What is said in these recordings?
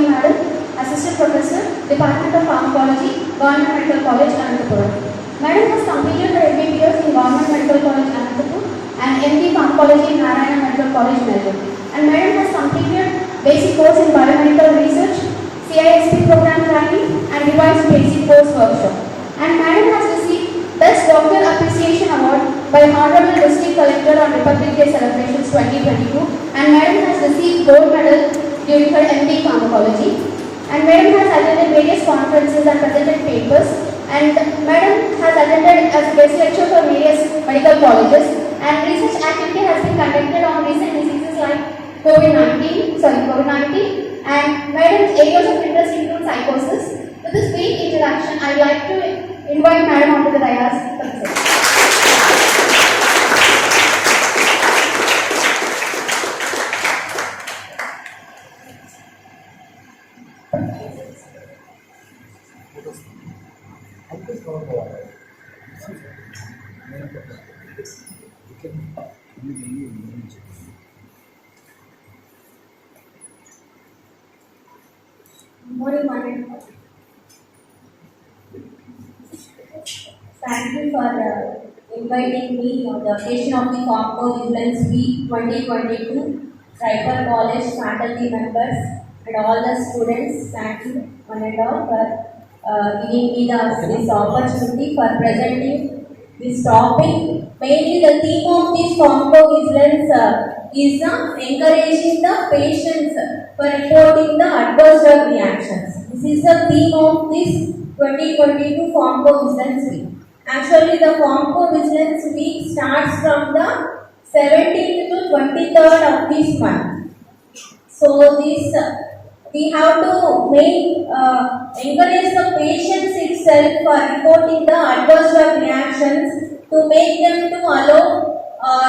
Shalini Madam, Assistant Professor, Department of Pharmacology, Government Medical College, Anantapur. Madam has completed her MBBS in Government Medical College, Anantapur and MD Pharmacology in Narayana Medical College, Melbourne. And Madam has completed basic course in Biomedical Research, CISP program training and revised basic course workshop. And Madam has received Best Doctor Appreciation Award by Honorable District Collector on Republic Day celebrations 2022. And Madam has received gold medal during her MD Pharmacology. And Madam has attended various conferences and presented papers. And Madam has attended as a guest lecturer for various medical colleges. And research activity has been conducted on recent diseases like COVID-19. And Madam's areas of interest include psychosis. With this brief introduction, I'd like to invite Madam onto the dais for the session. Good morning. Thank you for inviting me on the occasion of the Pharmacovigilance Week 2022. Tribal College faculty members and all the students, thank you one and all for giving me this opportunity for presenting this topic. Mainly the theme of this pharmacovigilance is encouraging the patients for reporting the adverse drug reactions. This is the theme of this 2022 Pharmacovigilance Week. Actually, the Pharmacovigilance Week starts from the 17th to 23rd of this month. So this we have to encourage the patients itself for reporting the adverse drug reactions to make them to allow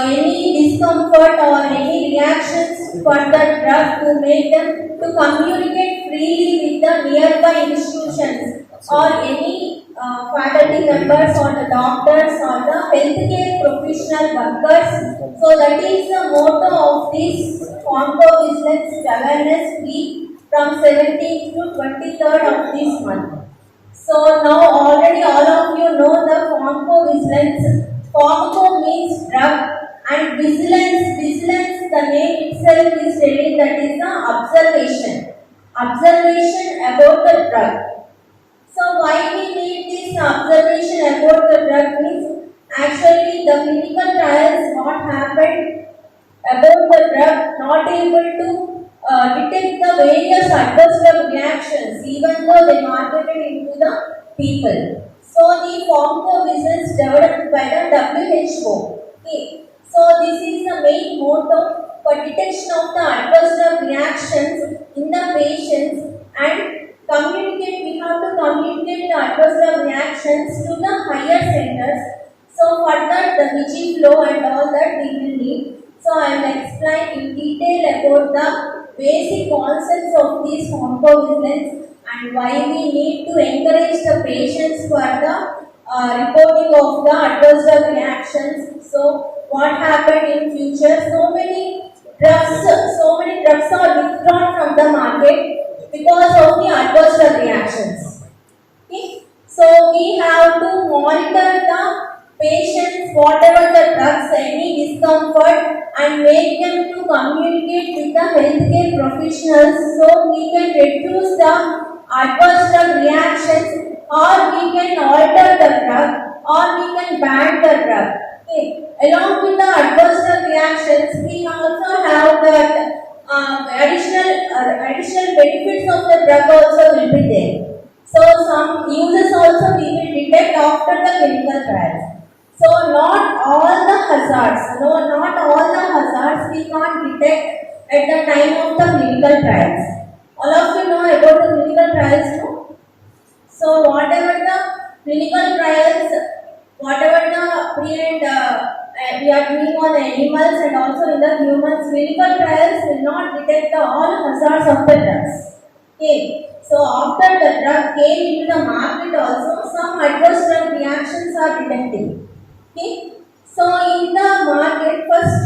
any discomfort or any reactions for the drug, to make them to communicate freely with the nearby institutions or any faculty members or the doctors or the healthcare professional workers. So that is the motto of this Pharmacovigilance Awareness Week from 17th to 23rd of this month. So now already all of you know the pharmacovigilance. Pharmaco means drug and vigilance. Vigilance, the name itself is telling that is the observation. Observation about the drug. So why we need this observation about the drug means actually the clinical trials not happened about the drug, not able to detect the various adverse drug reactions even though they marketed into the people. So the pharmacovigilance developed by the WHO. Okay. So this is the main motto for detection of the adverse drug reactions in the patients and communicate. We have to communicate the adverse drug reactions to the higher centers. So for that the Vigiflow and all that we will need. So I will explain in detail about the basic concepts of this pharmacovigilance and why we need to encourage the patients for the reporting of the adverse drug reactions. So what happened in future? So many drugs are withdrawn from the market because of the adverse drug reactions. Okay? So we have to monitor the patients, whatever the drugs, any discomfort, and make them to communicate with the healthcare professionals so we can reduce the adverse drug reactions, or we can alter the drug, or we can ban the drug. Okay. Along with the adverse drug reactions, we also have that additional benefits of the drug also will be there. So some uses also we will detect after the clinical trials. So not all the hazards we can't detect at the time of the clinical trials. All of you know about the clinical trials, no? So whatever the clinical trials, whatever the we are doing on animals and also in the humans, clinical trials will not detect all hazards of the drugs. Okay. So after the drug came into the market also, some adverse drug reactions are detected. Okay. So in the market, first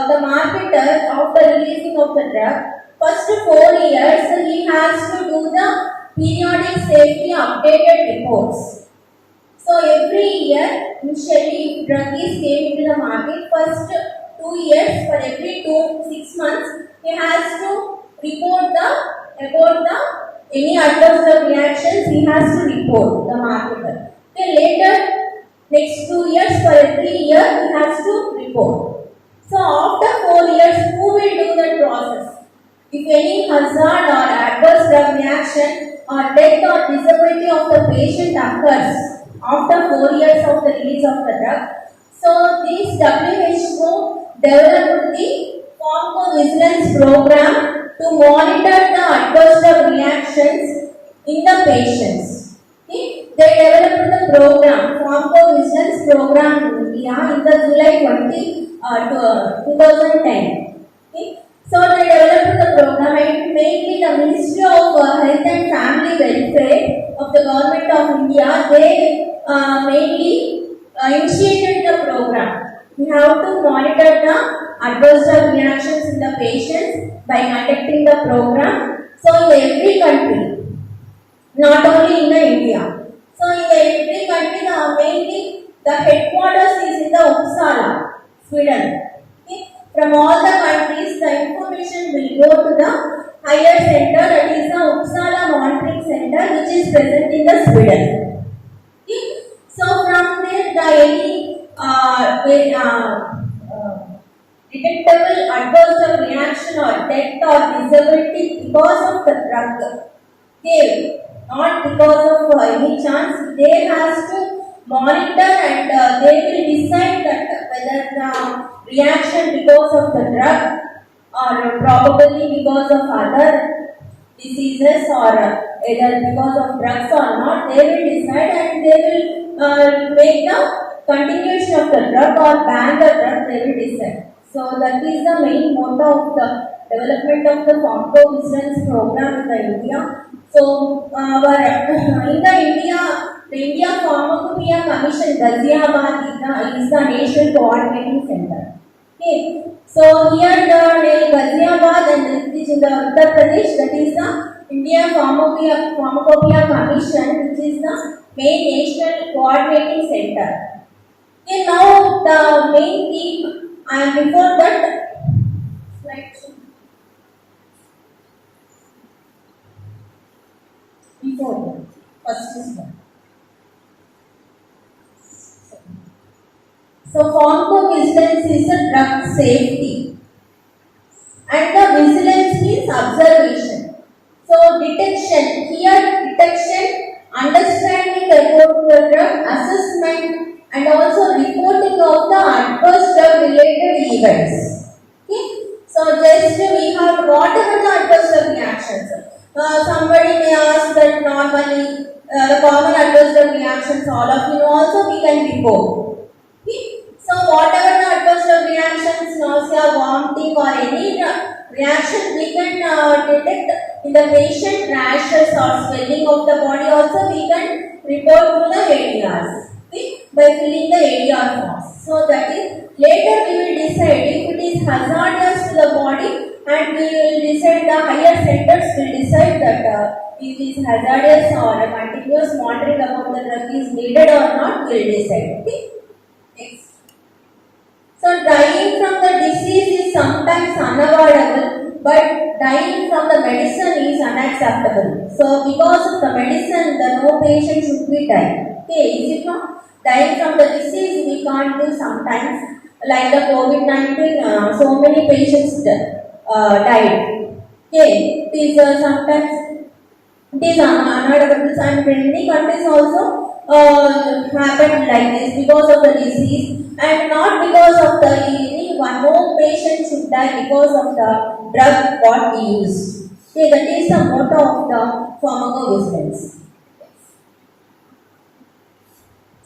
the marketer after releasing of the drug, first 4 years he has to do the periodic safety updated reports. So every year, initially, if drug is came into the market, first 2 years, for every 6 months, he has to report about the any adverse drug reactions. He has to report the marketer. Then later, next 2 years, for every year, he has to report. So after 4 years, who will do that process? If any hazard or adverse drug reaction or death or disability of the patient occurs after 4 years of the release of the drug, so this WHO developed the pharmacovigilance program to monitor the adverse drug reactions in the patients. Okay? They developed the program, pharmacovigilance program in India in the July 2010. Okay? So they developed the program, and mainly the Ministry of Health and Family Welfare of the Government of India, they mainly initiated the program. We have to monitor the adverse drug reactions in the patients by conducting the program. So in every country, not only in the India. So in every country, mainly the headquarters is in the Uppsala, Sweden. Okay? From all the countries, the information will go to the higher center, that is the Uppsala Monitoring Center, which is present in the Sweden. Okay? So from there, the any detectable adverse drug reaction or death or disability because of the drug, okay, not because of any chance, they has to monitor, and they will decide that whether the reaction because of the drug or probably because of other diseases or either because of drugs or not, they will decide, and they will make the continuation of the drug or ban the drug, they will decide. So that is the main motto of the development of the pharmacovigilance program in the India. So our in the India Pharmacopoeia Commission, Ghaziabad is the national coordinating center. Okay, so here the Ghaziabad, and it is in the Uttar Pradesh, that is the India Pharmacopoeia Commission, which is the main national coordinating center. Okay, now the main theme, and before that, slide two. Before that, first is one. So pharmacovigilance is a drug safety, and the vigilance means observation. So detection, here detection, understanding about the drug, assessment, and also reporting of the adverse drug related events. Okay? So just we have whatever the adverse drug reactions. Somebody may ask that normally the common adverse drug reactions, all of you know, also we can report. Okay? So whatever the adverse drug reactions, nausea, vomiting or any reaction, we can detect in the patient, rashes or swelling of the body, also we can report to the ADRs. Okay? By filling the ADR forms. So that is, later we will decide if it is hazardous to the body, and we will decide, the higher centers will decide that if it is hazardous or a continuous monitoring about the drug is needed or not, we will decide. Okay? Next. So dying from the disease is sometimes unavoidable, but dying from the medicine is unacceptable. So because of the medicine, the no patient should be dying. Okay, is it not? Dying from the disease we can't do sometimes, like the COVID-19, so many patients died. Okay, it is sometimes it is unavoidable, and many countries also happened like this because of the disease, and not because of the one more patient should die because of the drug what we use. Okay, that is the motto of the pharmacovigilance.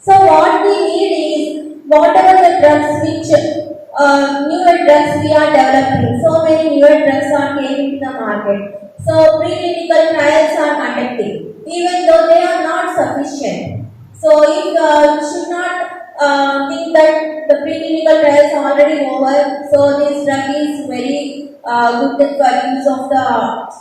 So what we need is, whatever the drugs which newer drugs we are developing, so many newer drugs are came into the market. So preclinical trials are conducting, even though they are not sufficient. So if should not think that the preclinical preclinical trials are already over, so this drug is very good for use of the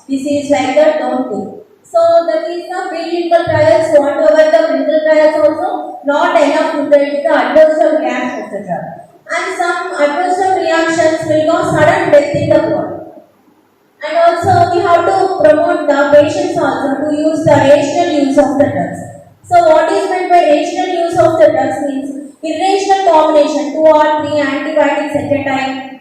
disease like that, don't do. So that is the preclinical trials, whatever the clinical trials also, not enough to predict the adverse reaction of the drug. And some adverse reactions will cause sudden death in the body. And also we have to promote the patients also to use the rational use of the drugs. So what is meant by rational use of the drugs means irrational combination, 2 or 3 antibiotics at a time.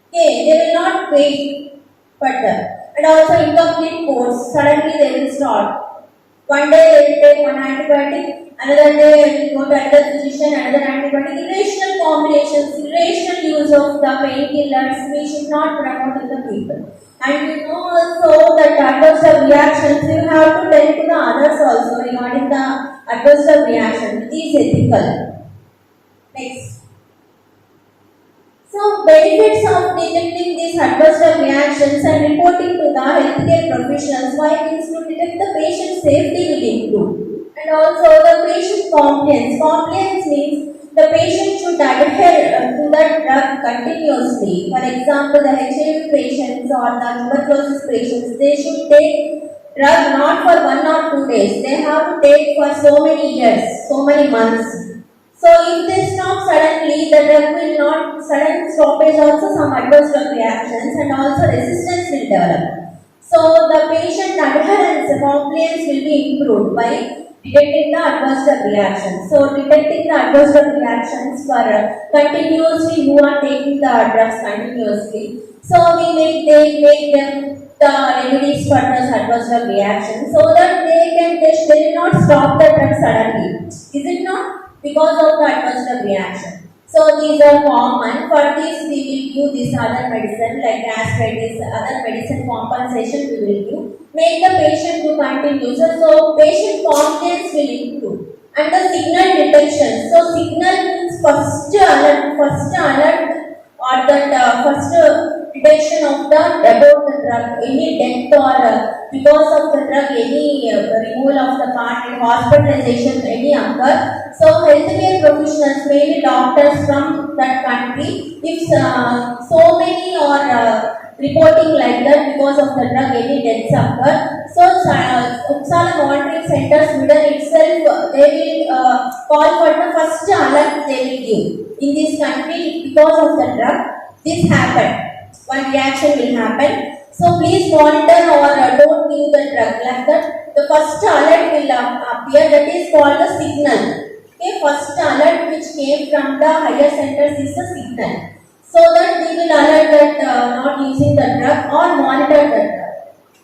Okay, they will not wait further. And also incomplete course, suddenly they will start. One day they will take one antibiotic, another day they will go to another physician, another antibiotic. Irrational combinations, irrational use of the painkillers, we should not promote in the people. And you know also that adverse reactions, you have to tell to the others also regarding the adverse reaction. It is ethical. Next. So benefits of detecting these adverse reactions and reporting to the healthcare professionals, why means to detect the patient safety will improve. And also the patient compliance. Compliance means the patient should adhere to the drug continuously. For example, the HIV patients or the tuberculosis patients, they should take drug not for 1 or 2 days. They have to take for so many years, so many months. So if they stop suddenly, the drug will not, sudden stoppage also some adverse drug reactions and also resistance will develop. So the patient adherence, compliance will be improved by detecting the adverse drug reactions. So detecting the adverse drug reactions for continuously who are taking the drugs continuously. So they make them the remedies for those adverse drug reactions so that they will not stop the drug suddenly. Is it not? Because of the adverse drug reaction. So these are common. For this we will give this other medicine like gastritis, other medicine compensation we will give. Make the patient to continue. So patient confidence will improve. And the signal detection. So signal means first alert or that first detection of the about the drug, any death or because of the drug, any removal of the part, hospitalization, any occur. So healthcare professionals, mainly doctors from that country, if so many are reporting like that because of the drug, any deaths occur. So Uppsala monitoring centers within itself, they will call for the first alert they will give. In this country, because of the drug, this happened. One reaction will happen. So please monitor or don't give the drug like that. The first alert will appear, that is called the signal. Okay, first alert which came from the higher centers is the signal. So that we will alert that not using the drug or monitor the drug.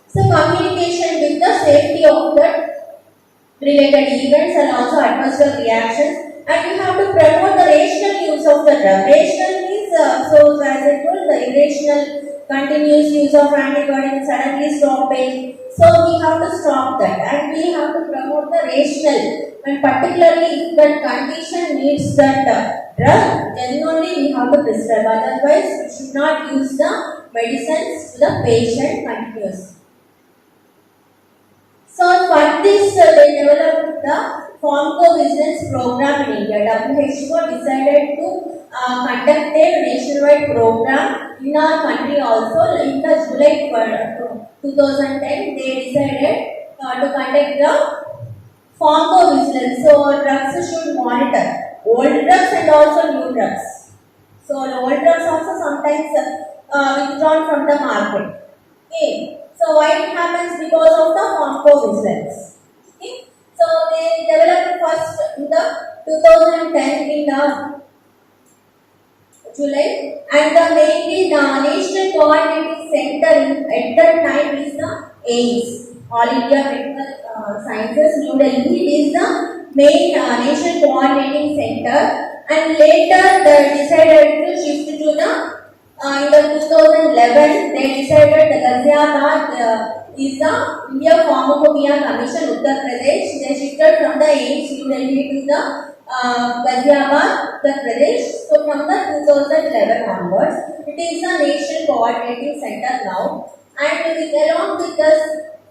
So communication with the safety of the related events and also adverse reactions. And you have to promote the rational use of the drug. Rational means, so as I told, the irrational continuous use of antibiotics suddenly stoppage. So we have to stop that and we have to promote the rational. And particularly if that condition needs that drug, then only we have to prescribe. Otherwise, we should not use the medicines to the patient continuously. So for this, they developed the pharmacovigilance program in India. WHO decided to conduct a nationwide program in our country also. In the July 2010, they decided to conduct the pharmacovigilance. So drugs should monitor old drugs and also new drugs. So the old drugs also sometimes withdrawn from the market. Okay. So why it happens? Because of the pharmacovigilance. Okay. So they developed first in the 2010 in the July, and the mainly the National Coordinating Center at that time is the AIMS, All India Medical Sciences New Delhi is the main National Coordinating Center, and later they decided to shift to the in the 2011, they decided Ghaziabad is the India Pharmacopoeia Commission, Uttar Pradesh. They shifted from the AIMS New Delhi to the Ghaziabad, Uttar Pradesh. So from the 2011 onwards, it is the National Coordinating Center now. And along with the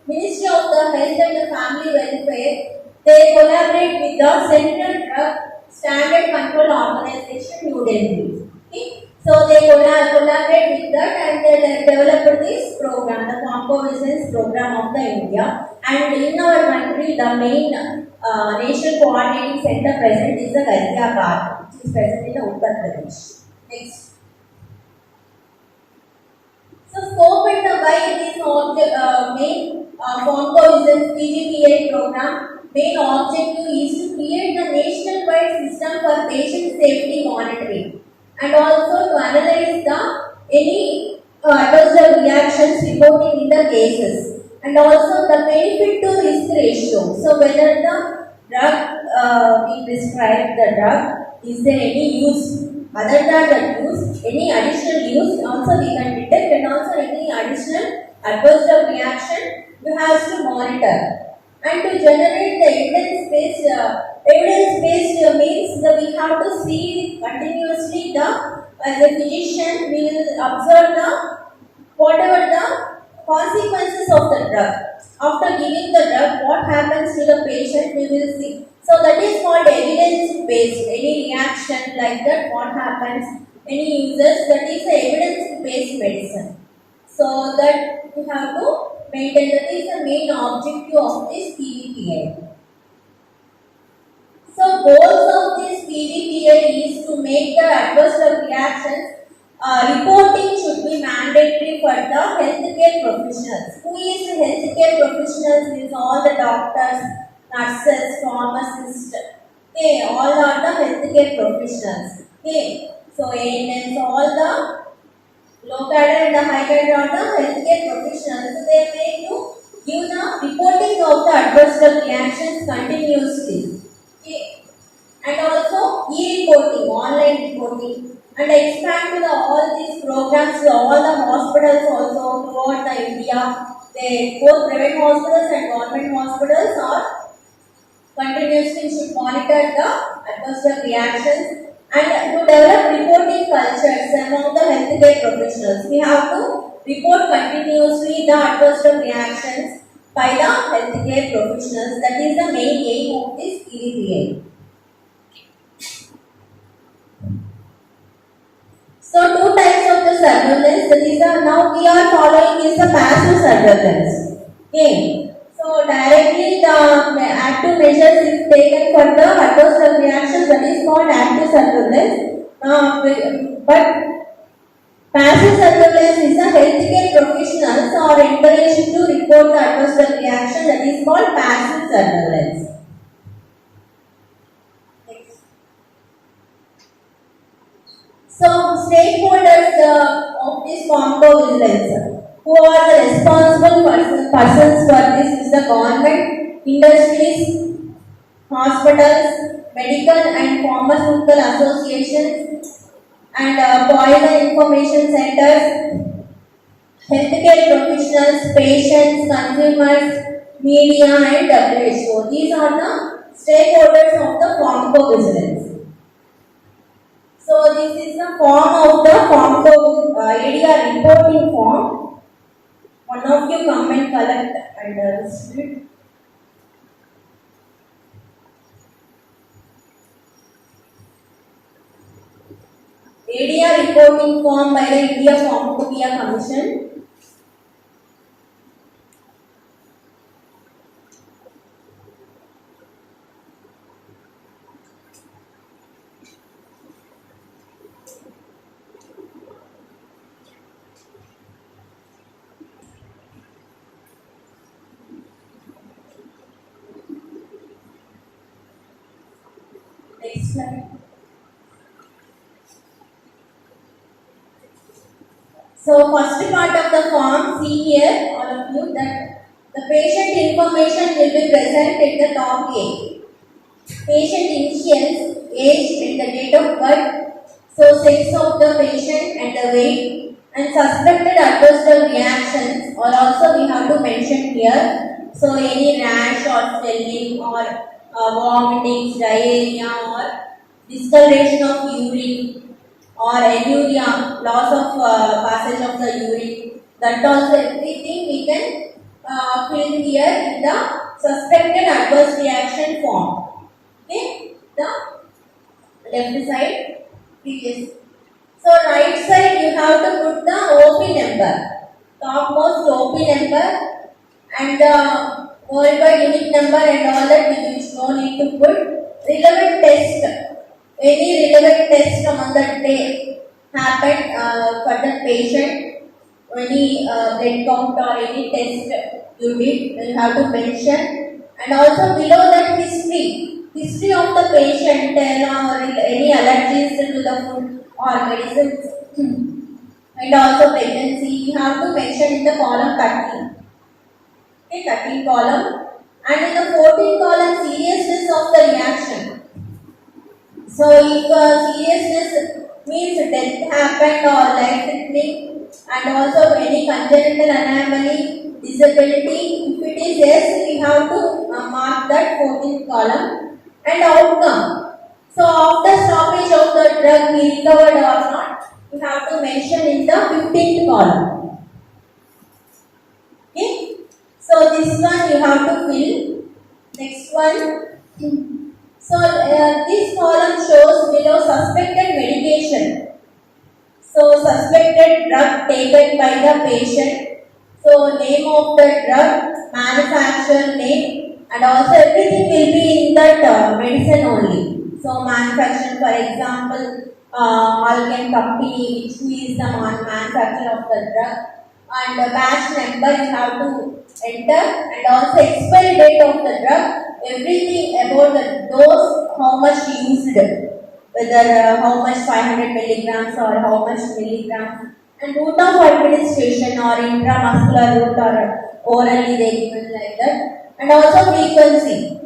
Ministry of the Health and the Family Welfare, they collaborate with the Central Drug Standard Control Organization, New Delhi. Okay. So they collaborate with that and they developed this program, the pharmacovigilance program of the India. And in our country, the main national coordinating center present is the Ghaziabad, which is present in the Uttar Pradesh. Next. So scope and the why it is main pharmacovigilance PVPI program. Main objective is to create the nationwide system for patient safety monitoring and also to analyze the any adverse reactions reporting in the cases and also the benefit to risk ratio. So whether the drug we prescribe the drug, is there any use other than the use, any additional use also we can detect and also any additional adverse reaction you have to monitor. And to generate the evidence-based means that we have to see continuously the as a physician we will observe the whatever the consequences of the drug. After giving the drug, what happens to the patient we will see. So that is called evidence-based. Any reaction like that, what happens, any uses, that is the evidence-based medicine. So that we have to maintain, that is the main objective of this PVPI. So goals of this PVPI is to make the adverse drug reactions reporting should be mandatory for the healthcare professionals. Who is the healthcare professionals? Is all the doctors, nurses, pharmacists. Okay, all are the healthcare professionals. Okay, so ANMs, all the low cadre and the high cadre are the healthcare professionals. So they make to give the reporting of the adverse drug reactions continuously. Okay, and also e-reporting, online reporting. And expand to the all these programs to all the hospitals also throughout the India. They both private hospitals and government hospitals are continuously should monitor the adverse drug reactions and to develop reporting cultures among the healthcare professionals. We have to report continuously the adverse drug reactions by the healthcare professionals. That is the main aim of this PVPI. So two types of the surveillance, that is the now we are following is the passive surveillance. Okay. So directly the active measures is taken for the adverse drug reactions, that is called active surveillance. But passive surveillance is the healthcare professionals are encouraged to report the adverse drug reaction, that is called passive surveillance. So, stakeholders of this pharmacovigilance, who are the responsible persons for this, is the government, industries, hospitals, medical and pharmaceutical associations, and boiler information centers, healthcare professionals, patients, consumers, media, and WHO. These are the stakeholders of the pharmacovigilance. So this is the form of the ADR reporting form. One of you come and collect and distribute. ADR reporting form by the India Pharmacopoeia Commission. Next slide. So first part of the form, see here, all of you, that the patient information will be present at the top A. Patient initials, age and the date of birth, so sex of the patient and the weight, and suspected adverse drug reactions are also we have to mention here. So any rash or swelling or vomiting, diarrhea or discoloration of urine or anuria, loss of passage of the urine, that also everything we can fill here in the suspected adverse reaction form. Okay, the left side, previous. So right side you have to put the OP number, topmost OP number and the worldwide unit number and all that which no need to put. Relevant test, any relevant test on that day happened for the patient, any blood count or any test you did, you have to mention. And also below that history of the patient or any allergies to the food or medicines and also pregnancy, you have to mention in the column 13. Okay, 13 column. And in the 14 column, seriousness of the reaction. So if seriousness means death happened or life threatening and also any congenital anomaly, disability, if it is yes, we have to mark that 14th column. And outcome. So after stoppage of the drug we recovered or not, we have to mention in the 15th column. Okay. So this one you have to fill. Next one. So this column shows below suspected medication. So suspected drug taken by the patient. So name of the drug, manufacturer name, and also everything will be in that medicine only. So manufacturer, for example, Alkem company, which is the manufacturer of the drug, and the batch number you have to enter, and also expiry date of the drug, everything about the dose, how much used, whether how much 500 milligrams or how much milligrams, and route of administration or intramuscular route or orally they given like that, and also frequency.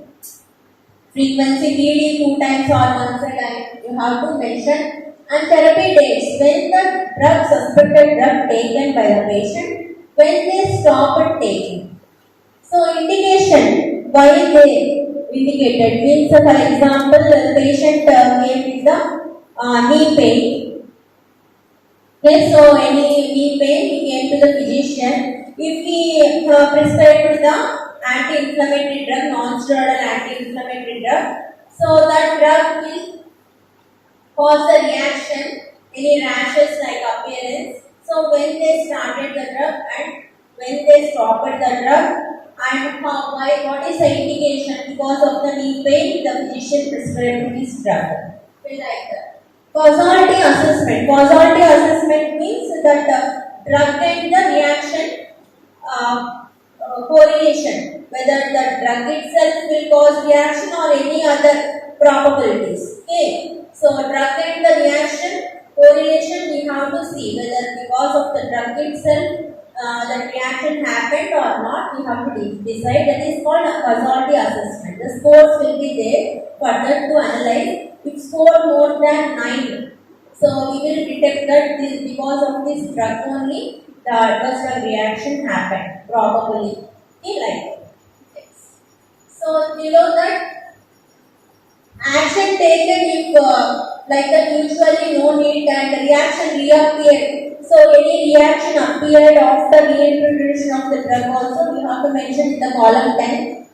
Frequency BD 2 times or once a time you have to mention, and therapy dates when the drug suspected drug taken by the patient, when they stopped taking. So indication, why they indicated means for example the patient came with the knee pain. Okay, so any knee pain he came to the physician. If he prescribed the anti-inflammatory drug, non-steroidal anti-inflammatory drug, so that drug will cause a reaction, any rashes like appearance. So when they started the drug and when they stopped the drug, and what is the indication? Because of the knee pain, the physician prescribed this drug. Okay, like that. Causality assessment. Causality assessment means that the drug and the reaction correlation, whether the drug itself will cause reaction or any other probabilities. Okay, so drug and the reaction correlation we have to see whether because of the drug itself the reaction happened or not. We have to decide. That is called a causality assessment. The scores will be there further to analyze. If score more than 9, so we will detect that this, because of this drug only the adverse drug reaction happened probably. Okay, like yes. So below that, action taken if like that usually no need and the reaction reappeared. So any reaction appeared after reintroduction of the drug also we have to mention in the column 10.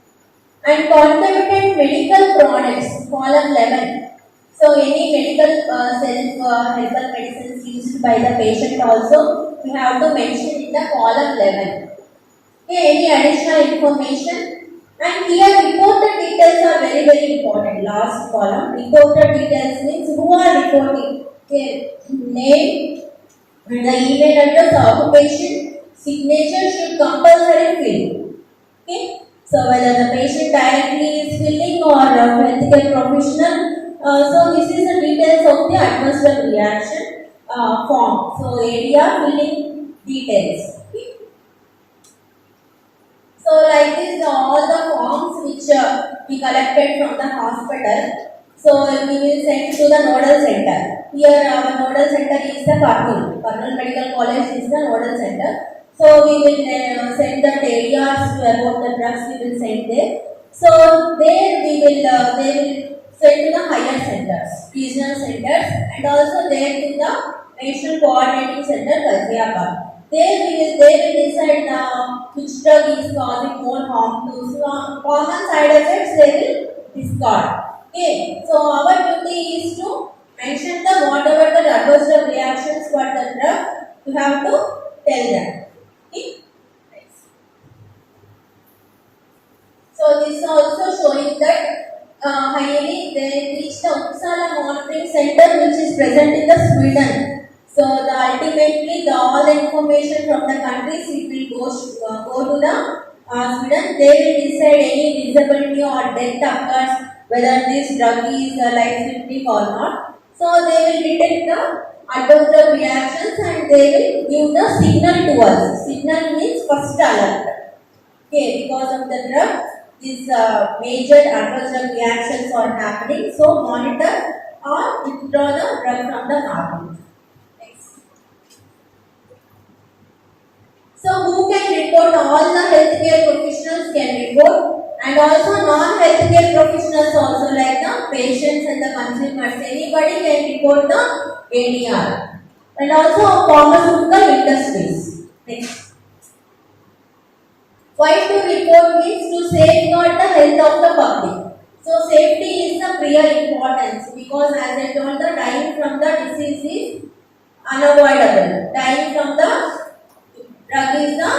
And concomitant medical products, column 11. So any medical self-help medicines used by the patient also we have to mention in the column 11. Okay, any additional information? And here reported details are very very important. Last column, reported details means who are reporting. Okay, name, and the email address, occupation, signature should compulsory fill. Okay, so whether the patient directly is filling or a healthcare professional. So this is the details of the adverse drug reaction form. So area filling details. Okay. So like this all the forms which we collected from the hospital. So we will send to the nodal center. Here our nodal center is the Kurnool. Kurnool Medical College is the nodal center. So we will send the areas about the drugs we will send there. So there we will they will send to the higher centers, regional centers, and also there to the national coordinating center, Ghaziabad. They will decide which drug is causing more harm to. So common side effects they will discard. Okay, so our duty is to mention the whatever the adverse drug reactions for the drug, you have to tell them. Okay. Next. So this is also showing that highly they reach the Uppsala monitoring center which is present in the Sweden. So the ultimately the all information from the countries it will go to the Sweden. They will decide any disability or death occurs whether this drug is life-threatening or not. So they will detect the adverse drug reactions and they will give the signal to us. Signal means first alert. Okay, because of the drug, these major adverse drug reactions are happening. So monitor or withdraw the drug from the market. Next. So who can report? All the healthcare professionals can report, and also non-healthcare professionals also like the patients and the consumers. Anybody can report the ADR, and also pharmaceutical industries. Next. Why to report means to safeguard the health of the public. So safety is the prior importance because as I told the dying from the disease is unavoidable. Dying from the drug is the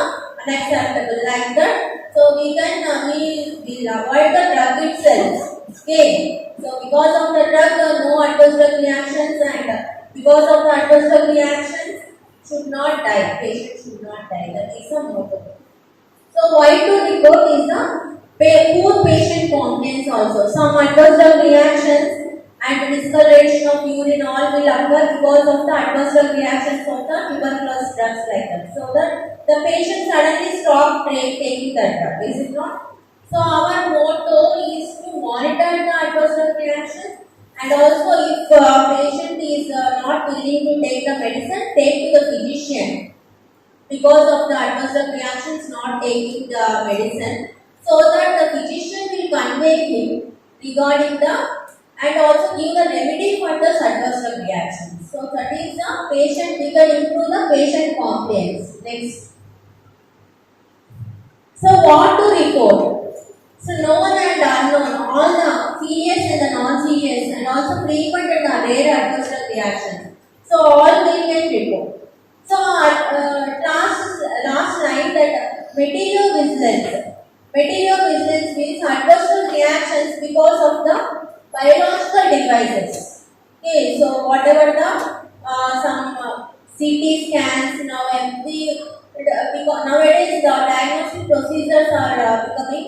unacceptable like that. So we can we will avoid the drug itself. Okay. So because of the drug, no adverse drug reactions and because of the adverse drug reactions should not die. Patient should not die. That is the motto. So why to report is the poor patient complaints also. Some adverse drug reactions and discoloration of urine all will occur because of the adverse drug reactions of the tuberculosis drugs like that. So that the patient suddenly stop taking that drug. Is it not? So our motto is to monitor the adverse drug reactions and also if patient is not willing to take the medicine, take to the physician because of the adverse drug reactions not taking the medicine so that the physician will convey him regarding the and also give the remedy for the adverse drug reactions. So that is the patient, we can improve the patient complaints. Next. So what to report? So known and unknown, all the serious and the non-serious and also frequent and the rare adverse drug reactions. So all we can report. So last line that material vigilance. Material vigilance means adverse reactions because of the biological devices. Okay, so whatever the some CT scans now because nowadays the diagnostic procedures are becoming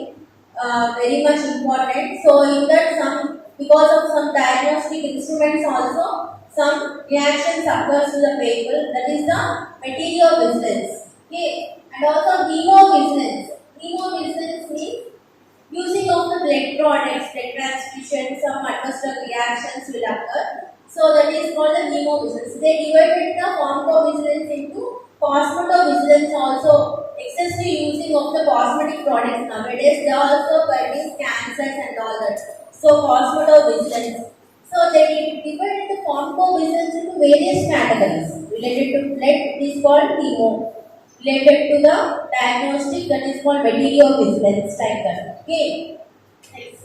very much important. So in that some because of some diagnostic instruments also some reactions occurs to the people, that is the material vigilance. Okay, and also hemovigilance. Hemovigilance means using of the blood products, blood transfusion, some adverse drug reactions will occur. So that is called the hemovigilance. They divided the pharmacovigilance into cosmetovigilance also. Excessive using of the cosmetic products nowadays, they are also fighting cancers and all that. So cosmetovigilance. So they divided the pharmacovigilance into various categories. Related to blood, it is called chemo. Related to the diagnostic, that is called material vigilance type that. Okay. Next.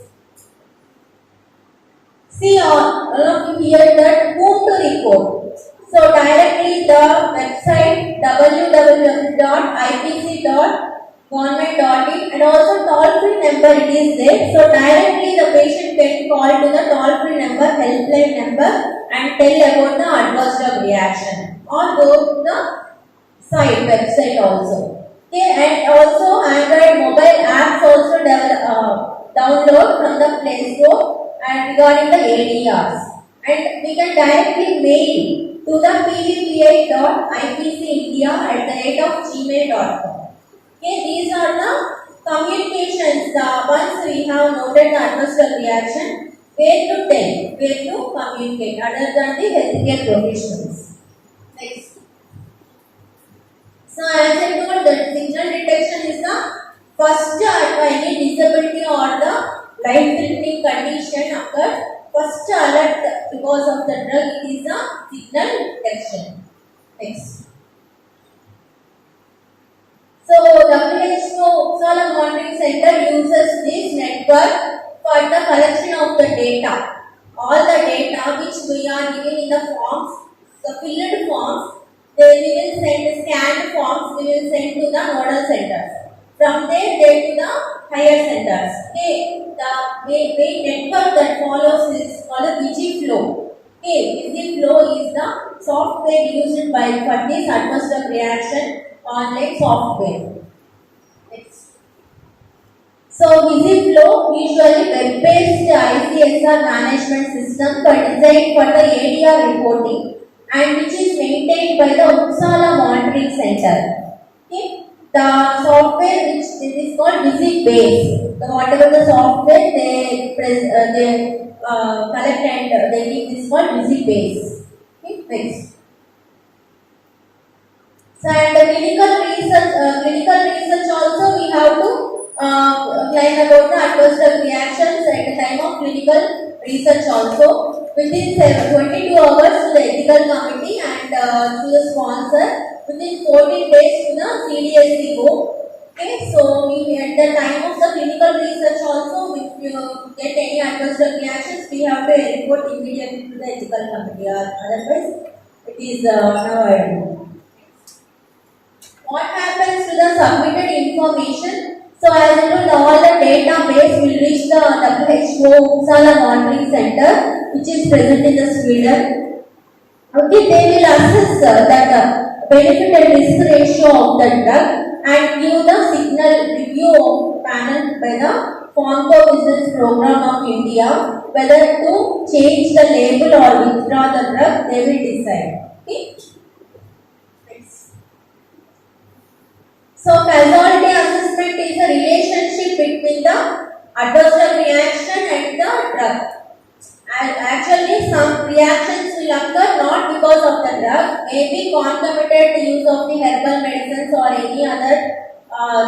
See all of you here that whom to report. So directly the website www.ipc.government.in and also toll-free number it is there. So directly the patient can call to the toll-free number, helpline number and tell about the adverse drug reaction or go to the site website also. Okay, and also Android mobile apps also download from the Play Store and regarding the ADRs. And we can directly mail to the pvpi.ipcindia@gmail.com. Okay, these are the communications. Once we have noted the adverse drug reaction, where to tell, where to communicate other than the healthcare professionals. Next. So as I told that signal detection is the first any disability or the life-threatening condition occurs. First alert because of the drug it is the signal detection. Next. So WHO Uppsala Monitoring Center uses this network for for the collection of the data. All the data which we are giving in the forms, the filled forms, we will send scanned forms, we will send to the nodal centers. From there, they to the higher centers. Okay, the way network that follows is called VisiFlow. Okay, VisiFlow is the software used by for this adverse drug reaction online software. Next. So VisiFlow usually web-based ICSR management system for designed for the ADR reporting and which is maintained by the Uppsala Monitoring Center. Okay. The software which this is called VisiBase. The whatever the software they collect and they give this called VisiBase. Okay. Next. So and the clinical research also we have to claim about the adverse drug reactions at the time of clinical research also within 22 hours to the ethical committee and to the sponsor within 14 days to the CDSC go. Okay, so we at the time of the clinical research also if you get any adverse drug reactions we have to report immediately to the ethical committee otherwise it is unavoidable. What happens to the submitted information? So as you know, all the database will reach the WHO Uppsala Monitoring Center, which is present in the Sweden. Okay, they will assess that benefit and risk ratio of the drug and give the signal review panel by the Pharmacovigilance Program of India whether to change the label or withdraw the drug. They will decide. Okay. So causality assessment is a relationship between the adverse drug reaction and the drug. And actually some reactions will occur not because of the drug, maybe concomitant use of the herbal medicines or any other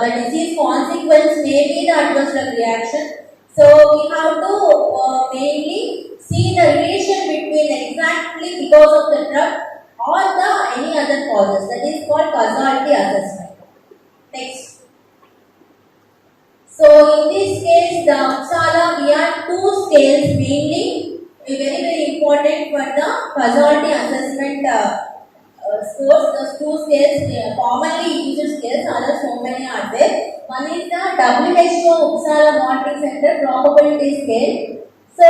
the disease consequence may be the adverse drug reaction. So we have to mainly see the relation between exactly because of the drug or the any other causes. That is called causality assessment. Next. So in this case, the Uppsala, we have two scales mainly very important for the causality assessment scores. Those two scales commonly used scales. Others so many are there. One is the WHO Uppsala Monitoring Center probability scale. So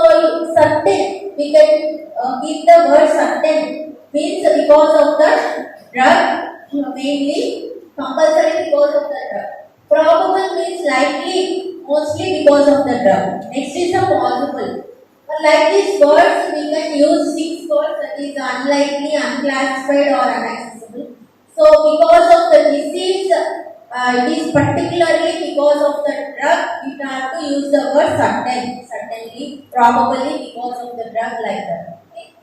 certain we can keep the word certain means because of the drug mainly. Compulsory because of the drug. Probable means likely, mostly because of the drug. Next is the possible. Like these words, we can use 6 words that is unlikely, unclassified or unaccessible. So because of the disease, it is particularly because of the drug, we have to use the word certain, certainly, probably because of the drug like that. Okay.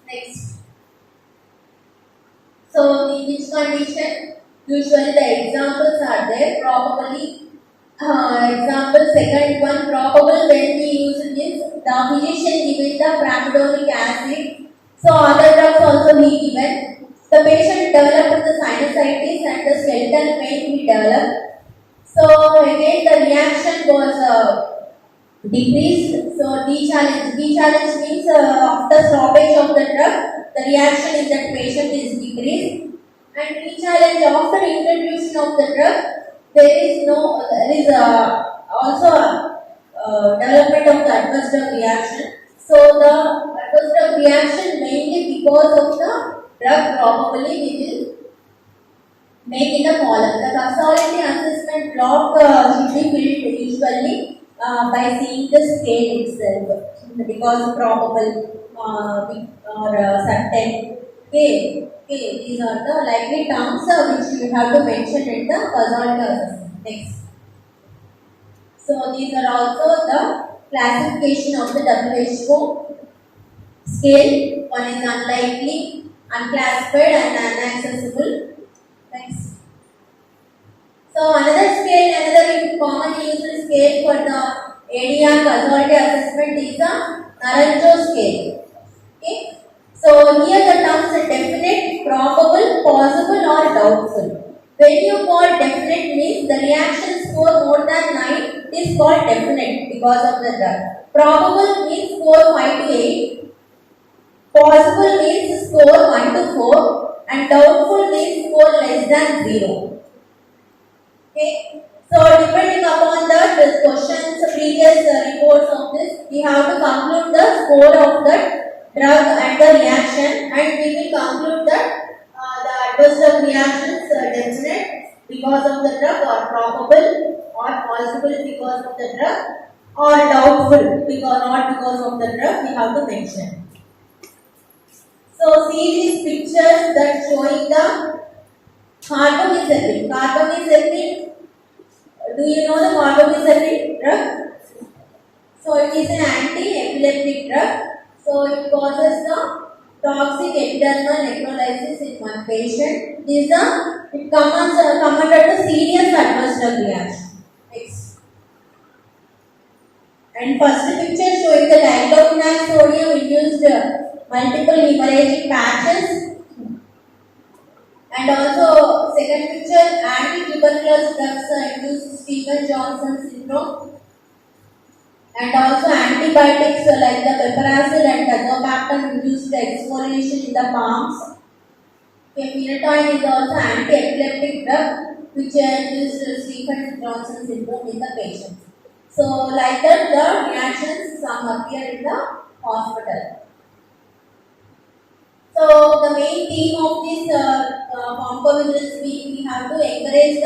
Next. So in which condition? Usually the examples are there, probably example second one, probable when we use this, the physician given the pramidonic acid, so other drugs also he given, the patient developed the sinusitis and the skeletal pain he developed, so again the reaction was decreased, so de-challenge means after stoppage of the drug, the reaction in that patient is decreased. And re-challenge after introduction of the drug, there is also development of the adverse drug reaction. So the adverse drug reaction mainly because of the drug probably we will make in the column. The causality assessment block should be filled usually by seeing the scale itself because probable or certain. Okay, these are the likely terms which you have to mention in the causality assessment. Next. So these are also the classification of the WHO scale. One is unlikely, unclassified and unaccessible. Next. So another scale, another commonly used scale for the ADR causality assessment is the Naranjo scale. Okay. So here the terms are definite, probable, possible or doubtful. When you call definite means the reaction score more than 9 It is called definite because of the drug. Probable means score 5 to 8. Possible means score 1 to 4. And doubtful means score less than 0. Okay. So depending upon the questions, previous reports of this, we have to conclude the score of the drug and the reaction, and we will conclude that the adverse drug reactions definite because of the drug, or probable or possible because of the drug, or doubtful because not because of the drug. We have to mention. So see these pictures that showing the carbamazepine. Carbamazepine. Do you know the carbamazepine drug? So it is an anti-epileptic drug. So it causes the toxic epidermal necrolysis in one patient. It comes under the serious adverse drug reaction. Next. And first picture showing the diclofenac sodium induced multiple hemorrhagic patches. And also second picture, anti-tuberculous drugs induce Stevens-Johnson syndrome. And also antibiotics like the piperacillin and tazobactam induce the exfoliation in the palms. Okay, phenytoin is also anti-epileptic drug which induces Stevens-Johnson syndrome in the patient. So like that the reactions some appear in the hospital. So the main theme of this pharmacovigilance week, we have to encourage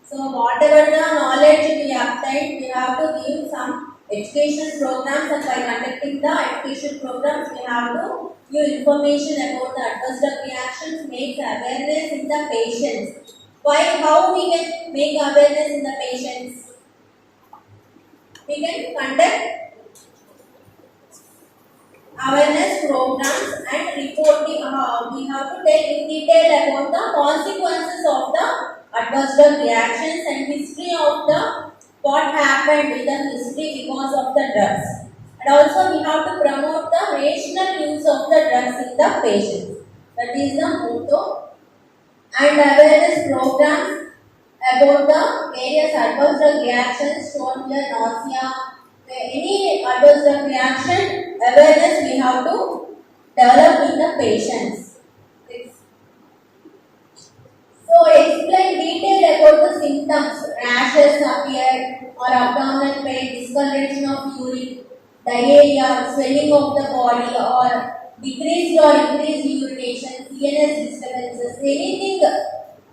so whatever the knowledge we obtained, we have to give some education programs, and by conducting the education programs, we have to give information about the adverse drug reactions, make awareness in the patients. How we can make awareness in the patients? We can conduct awareness programs and reporting. We have to tell in detail about the consequences of the adverse drug reactions and history of the what happened in the history because of the drugs. And also we have to promote the rational use of the drugs in the patients. That is the motto. And awareness programs about the various adverse drug reactions shown here, nausea. Any adverse drug reaction, awareness we have to develop in the patients. So explain detail about the symptoms. Rashes appear or abdominal pain, discoloration of urine, diarrhea, swelling of the body, or decreased or increased urination, CNS disturbances, anything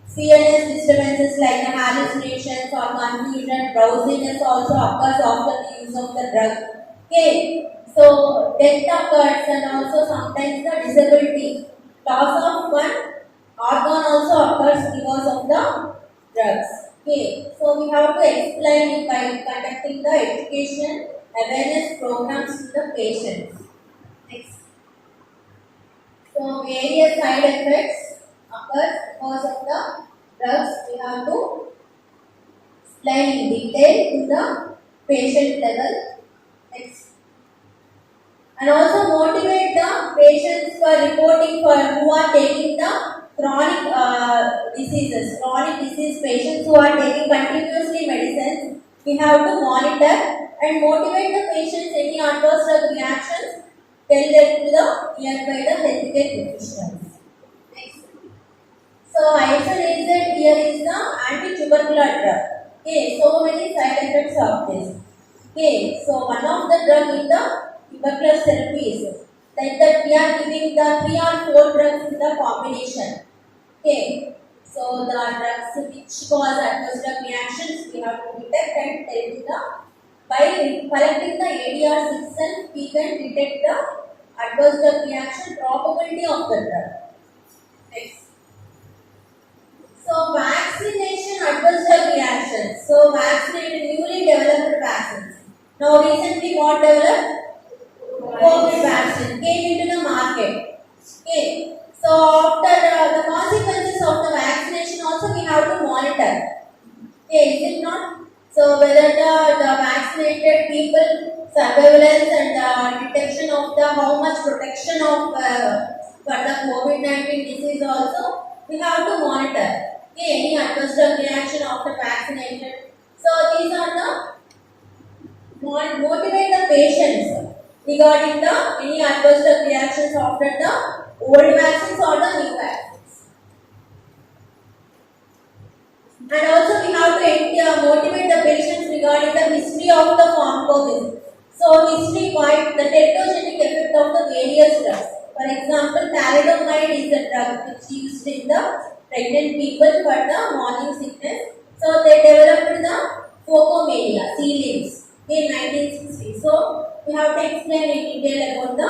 CNS disturbances like the hallucinations or confusion, drowsiness also occurs after the use of the drug. Okay, so death occurs, and also sometimes the disability, loss of one organ also occurs because of the drugs. Okay, so we have to explain it by conducting the education awareness programs to the patients. Next. So various side effects occurs because of the drugs. We have to explain in detail to the patient level. Next. And also motivate the patients for reporting for who are taking the chronic disease patients who are taking continuously medicines. We have to monitor and motivate the patients any adverse drug reactions. Tell them to the nearby the healthcare professionals. Next. So isoniazid here is the anti-tubercular drug. Okay, so many side effects of this. Okay, so one of the drug in the tuberculosis therapy is that we are giving the 3 or 4 drugs in the combination. Okay, so the drugs which cause adverse drug reactions we have to detect and tell the by collecting the ADRs itself we can detect the adverse drug reaction probability of the drug. Next. So vaccination adverse drug reactions. So vaccinated newly developed vaccines. Now recently what developed? COVID vaccine came into the market. Okay. So after the consequences of the vaccination also we have to monitor. Okay, is it not? So whether the vaccinated people surveillance and detection of the how much protection of for the COVID-19 disease also we have to monitor. Okay, any adverse drug reaction after vaccination. So these are the motivate the patients regarding the any adverse drug reactions after the old vaccines or the new vaccines. And also we have to motivate the patients regarding the history of the pharmacology. So history, why the teratogenic effect of the various drugs. For example, thalidomide is a drug which is used in the pregnant people for the morning sickness. So they developed the phocomania, sea lice in 1960. So we have to explain in detail about the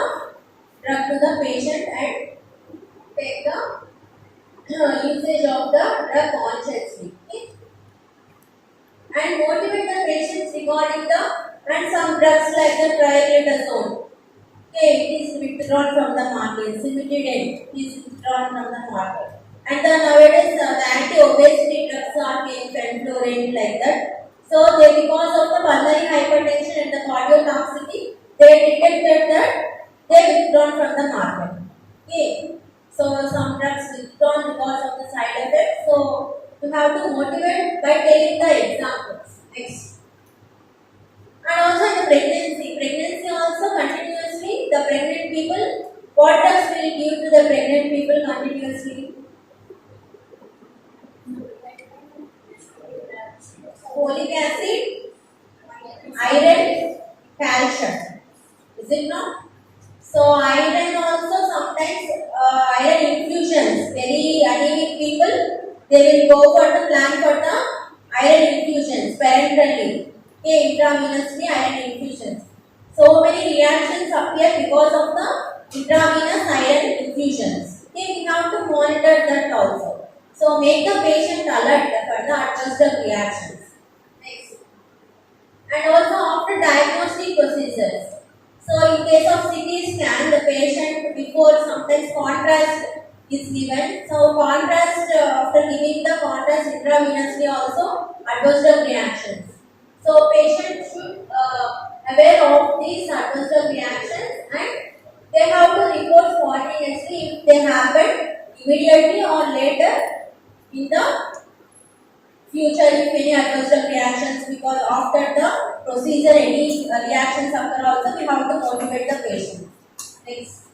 drug to the patient and take the usage of the drug consciously. Okay? And motivate the patients regarding the and some drugs like the triaglutazone. Okay, it is withdrawn from the market. Cimetidine is withdrawn from the market. And then nowadays the anti-obesity drugs are being fenfluramine like that. So they, because of the pulmonary hypertension and the cardiotoxicity, they detected that they withdrawn from the market. Okay, so some drugs withdrawn because of the side effects. So you have to motivate by taking the examples. Next. And also in the pregnancy also continuously, the pregnant people, what drugs will give to the pregnant people continuously? Folic acid, iron, calcium. Is it not? So iron also sometimes iron infusions. Very anemic people, they will go for the plan for the iron infusions parenterally. Okay, intravenously iron infusions. So many reactions appear because of the intravenous iron infusions. Okay, we have to monitor that also. So make the patient alert for the adverse drug reactions. Next. And also after diagnostic procedures. So in case of CT scan, the patient before sometimes contrast is given. So contrast after giving the contrast intravenously also adverse drug reactions. So patient should aware of these adverse drug reactions and they have to report spontaneously if they happen immediately or later in the future if any adverse drug reactions, because after the procedure any reactions occur also we have to motivate the patient. Next.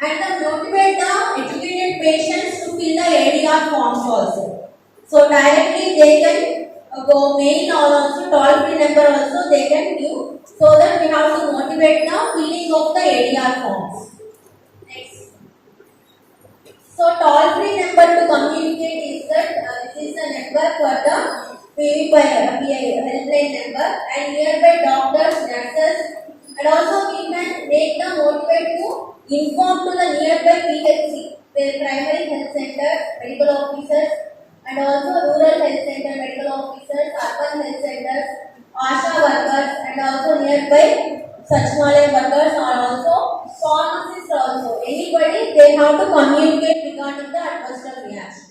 And motivate the educated patients to fill the ADR forms also. So directly they can go mail or also toll free number also they can give, so that we have to motivate the filling of the ADR forms. Next. So toll free number to communicate is that this is the number for the helpline number and nearby doctors, nurses, and also we can make the motivate to inform to the nearby PHC, their primary health center, medical officers, and also rural health center medical officers, urban health centers, ASHA workers, and also nearby Sachmalaya workers are also pharmacists also. Anybody they have to communicate regarding the adverse drug reaction.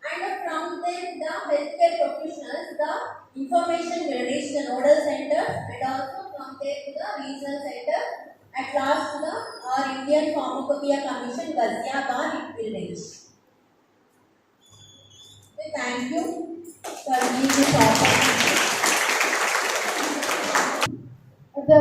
And from them the healthcare professionals, the information will reach the nodal centers and also from there to the regional center. At last to the Indian Pharmacopoeia Commission Ghaziabad it will reach. Thank you for giving this opportunity. The